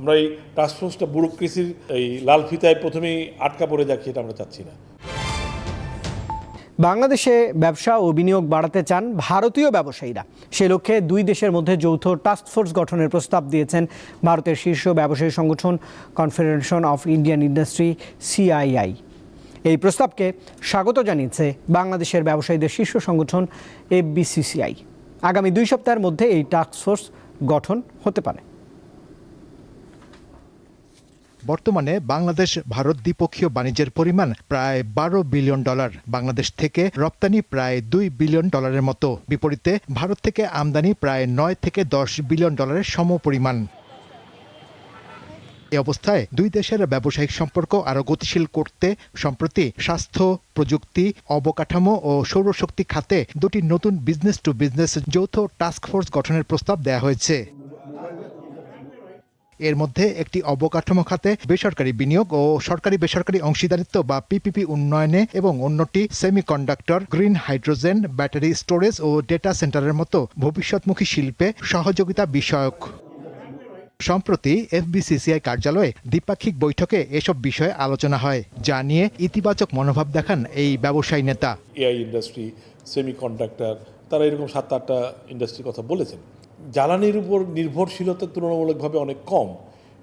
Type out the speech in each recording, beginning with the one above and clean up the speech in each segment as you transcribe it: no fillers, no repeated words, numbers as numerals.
আমরা এই টাস্কফোর্সটা ব্যুরোক্রেসির এই লাল ফিতায় প্রথমেই আটকা পড়ে যাক, সেটা আমরা চাচ্ছি না। বাংলাদেশে ব্যবসা ও বিনিয়োগ বাড়াতে চান ভারতীয় ব্যবসায়ীরা। সে লক্ষ্যে দুই দেশের মধ্যে যৌথ টাস্কফোর্স গঠনের প্রস্তাব দিয়েছেন ভারতের শীর্ষ ব্যবসায়ী সংগঠন confederation of Indian industry CII। এই প্রস্তাবকে স্বাগত জানিয়েছে বাংলাদেশের ব্যবসায়ীদের শীর্ষ সংগঠন FBCCI। আগামী 2 সপ্তাহের মধ্যে এই টাস্কফোর্স গঠন হতে পারে। বর্তমানে বাংলাদেশ ভারত দ্বিপক্ষীয় বাণিজ্যের পরিমাণ প্রায় $12 বিলিয়ন। বাংলাদেশ থেকে রপ্তানি প্রায় $2 বিলিয়ন মতো। বিপরীতে ভারত থেকে আমদানি প্রায় $9 থেকে $10 বিলিয়ন সমপরিমাণ। এই অবস্থায় দুই দেশের ব্যবসায়িক সম্পর্ক আরও গতিশীল করতে সম্প্রতি স্বাস্থ্য, প্রযুক্তি, অবকাঠামো ও সৌরশক্তি খাতে দুটি নতুন বিজনেস টু বিজনেস যৌথ টাস্কফোর্স গঠনের প্রস্তাব দেওয়া হয়েছে। এর মধ্যে একটি অবকাঠামো খাতে বেসরকারি বিনিয়োগ ও সরকারি বেসরকারি অংশীদারিত্ব বা PPP উন্নয়নে এবং অন্যটি semiconductor, green hydrogen, battery storage ও ডেটা সেন্টারের মতো ভবিষ্যৎমুখী শিল্পে সহযোগিতা বিষয়ক। সম্প্রতি FBCCI কার্যালয়ে দ্বিপাক্ষিক বৈঠকে এসব বিষয়ে আলোচনা হয়, যা নিয়ে ইতিবাচক মনোভাব দেখান এই ব্যবসায়ী নেতা। AI ইন্ডাস্ট্রি, সেমিকন্ডাক্টর, তারা এরকম 7-8টা ইন্ডাস্ট্রির কথা বলেছেন। জ্বালানির উপর নির্ভরশীলতা তুলনামূলকভাবে অনেক কম।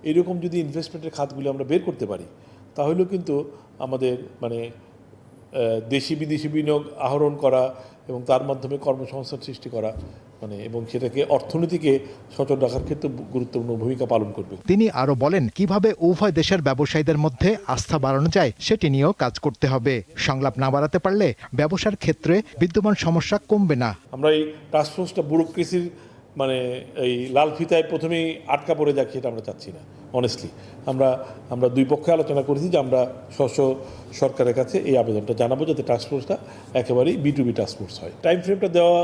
এরকম যদি ইনভেস্টমেন্টের খাতগুলি আমরা বের করতে পারি, তাহলেও কিন্তু আমাদের দেশি বিদেশি বিনিয়োগ আহরণ করা এবং তার মাধ্যমে কর্মসংস্থান সৃষ্টি করা এবং সেটাকে অর্থনীতিকে সচল রাখার ক্ষেত্রে গুরুত্বপূর্ণ ভূমিকা পালন করবে। তিনি আরও বলেন, কিভাবে উভয় দেশের ব্যবসায়ীদের মধ্যে আস্থা বাড়ানো যায় সেটি নিয়েও কাজ করতে হবে। সংলাপ না বাড়াতে পারলে ব্যবসার ক্ষেত্রে বিদ্যমান সমস্যা কমবে না। আমরা এই টাস্কফোর্সটা ব্যুরোক্রেসির এই লাল ফিতায় প্রথমেই আটকা পড়ে যাক, সেটা আমরা চাচ্ছি না। অনেস্টলি আমরা দুই পক্ষে আলোচনা করেছি যে আমরা সরকারের কাছে এই আবেদনটা জানাবো, যাতে টাস্কফোর্সটা একেবারেই B2B টাস্কফোর্স হয়। টাইম ফ্রেমটা দেওয়া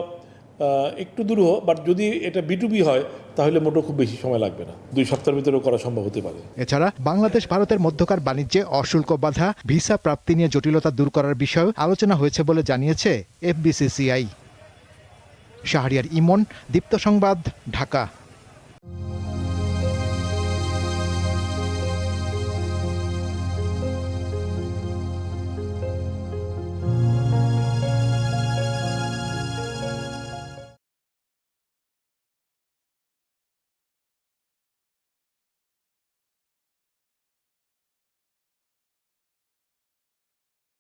একটু দূরও, বাট যদি এটা B2B হয় তাহলে মোটেও খুব বেশি সময় লাগবে না, 2 সপ্তাহের ভিতরেও করা সম্ভব হতে পারে। এছাড়া বাংলাদেশ ভারতের মধ্যকার বাণিজ্যে অশুল্ক বাধা, ভিসা প্রাপ্তি নিয়ে জটিলতা দূর করার বিষয়েও আলোচনা হয়েছে বলে জানিয়েছে FBCCI। শাহরিয়ার ইমন, দীপ্ত সংবাদ, ঢাকা।